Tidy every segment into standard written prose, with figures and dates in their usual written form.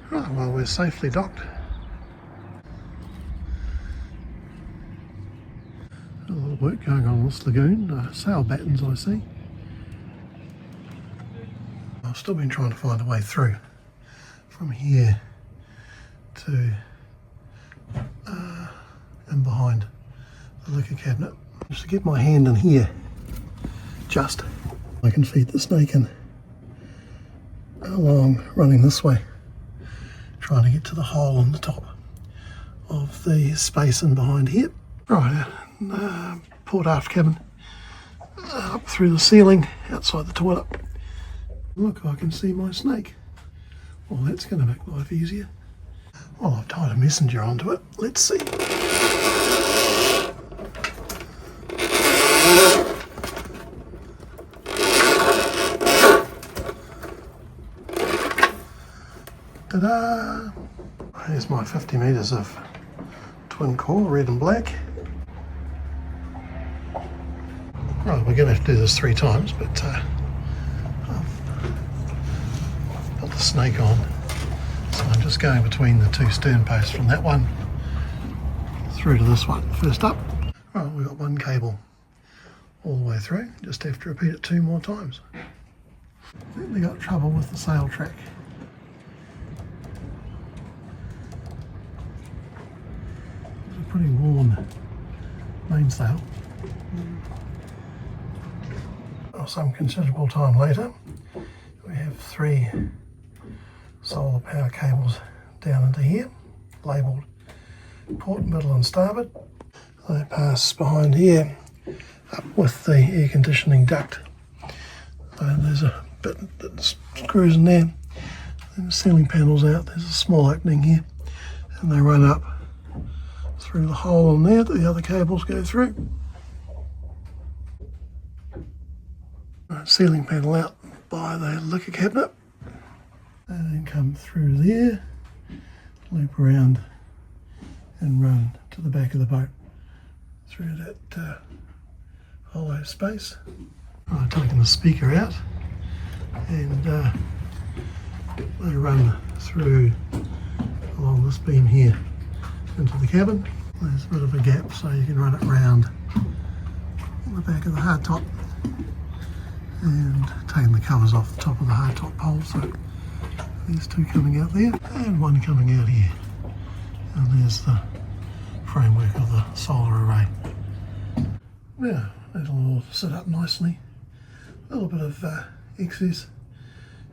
Right, well, we're safely docked. A little work going on in this lagoon. Sail battens I see. I've still been trying to find a way through from here to and behind the liquor cabinet. Just to get my hand in here, just I can feed the snake in along, running this way, trying to get to the hole on the top of the space in behind here. Right, port aft cabin, up through the ceiling, outside the toilet. Look, I can see my snake. Well, that's going to make life easier. Well, I've tied a messenger onto it. Let's see. Ta-da! Here's my 50 metres of twin core, red and black. Right, we're going to have to do this 3 times, but I've put the snake on. So I'm just going between the 2 stern posts from that one through to this one. First up, right, we've got 1 cable all the way through. Just have to repeat it 2 more times. I think they got trouble with the sail track. It's a pretty worn mainsail. Some considerable time later, we have 3 solar power cables down into here, labelled port, middle and starboard. They pass behind here up with the air conditioning duct. There's a bit that screws in there, and the ceiling panel's out. There's a small opening here, and they run up through the hole in there that the other cables go through. Ceiling panel out by the liquor cabinet, and then come through there, loop around and run to the back of the boat through that hollow space. I've taken the speaker out, and they run through along this beam here into the cabin. There's a bit of a gap so you can run it round on the back of the hardtop, and taking the covers off the top of the hardtop pole. So there's 2 coming out there and 1 coming out here, and there's the framework of the solar array. Yeah, it'll all sit up nicely. A little bit of excess,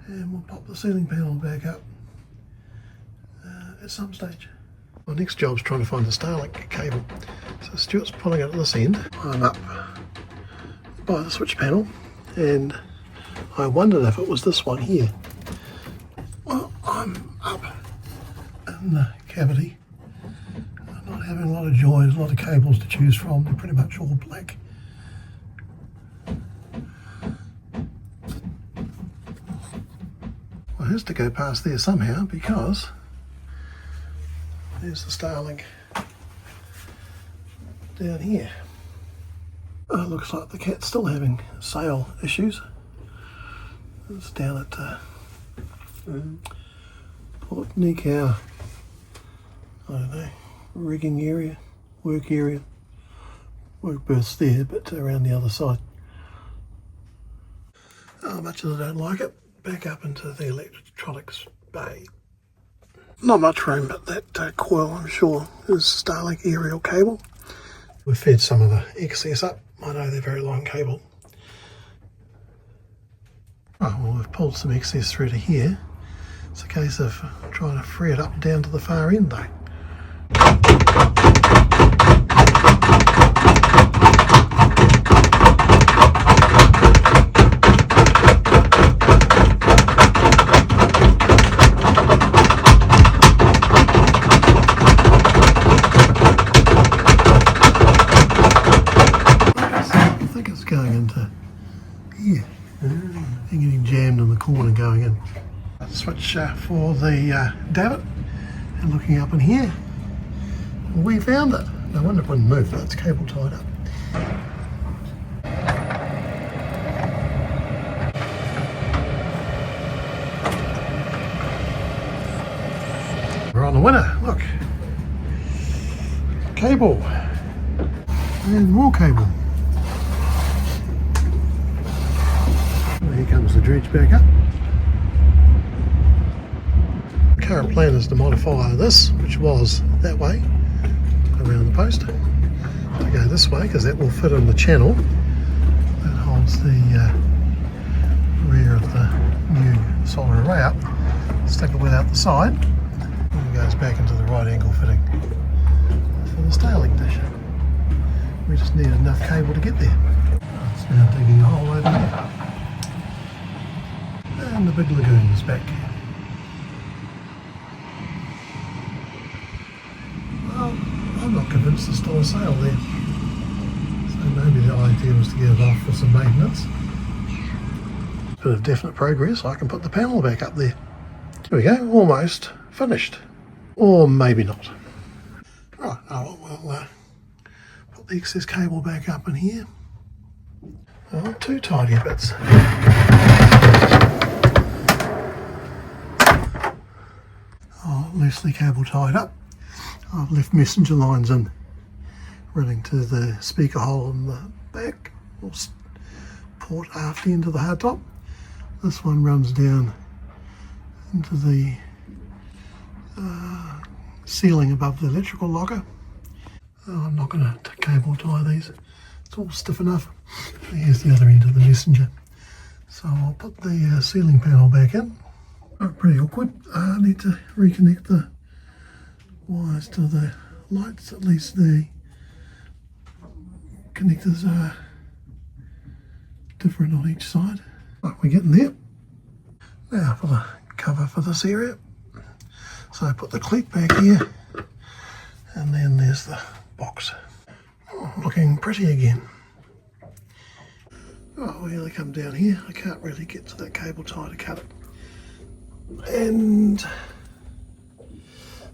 and we'll pop the ceiling panel back up at some stage. My next job's trying to find the StarLink cable. So Stuart's pulling it at this end. I'm up by the switch panel, and I wondered if it was this one here. Well, I'm up in the cavity. I'm not having a lot of joy. There's a lot of cables to choose from. They're pretty much all black. Well, it has to go past there somehow, because there's the StarLink down here. It looks like the cat's still having sail issues. It's down at Port Nikau, I don't know, rigging area, work berths there, but around the other side. Much as I don't like it, back up into the electronics bay. Not much room, but that coil, I'm sure, is StarLink aerial cable. We've fed some of the excess up. I know they're very long cable. Right, well, we've pulled some excess through to here. It's a case of trying to free it up down to the far end though. Going into here, and getting jammed in the corner going in. Switch for the davit, and looking up in here, we found it. No wonder it wouldn't move, that's cable tied up. winner, look. Cable. And more cable. Here comes the dredge back up. The current plan is to modify this, which was that way, around the post, to go this way, because that will fit in the channel that holds the rear of the new solar array up. Stick it without the side, and it goes back into the right angle fitting for the StarLink dish. We just need enough cable to get there. It's now digging a hole over there. And the big lagoon is back. Well, I'm not convinced there's still a sail there. So maybe the idea was to get it off for some maintenance. Bit of definite progress. I can put the panel back up there. There we go, almost finished. Or maybe not. Right, we'll put the excess cable back up in here. Oh, two tidy bits. Oh, loosely cable tied up. I've left messenger lines in, running to the speaker hole in the back, or port aft end of the hardtop. This one runs down into the ceiling above the electrical locker. I'm not going to cable tie these, it's all stiff enough. Here's the other end of the messenger. So I'll put the ceiling panel back in. Oh, pretty awkward. I need to reconnect the wires to the lights, at least the connectors are different on each side. Right, we're getting there. Now for the cover for this area. So I put the cleat back here, and then there's the box. Oh, looking pretty again. Oh, we really come down here. I can't really get to that cable tie to cut it. And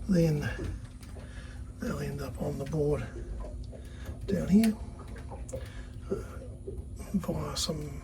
then they'll end up on the board down here via some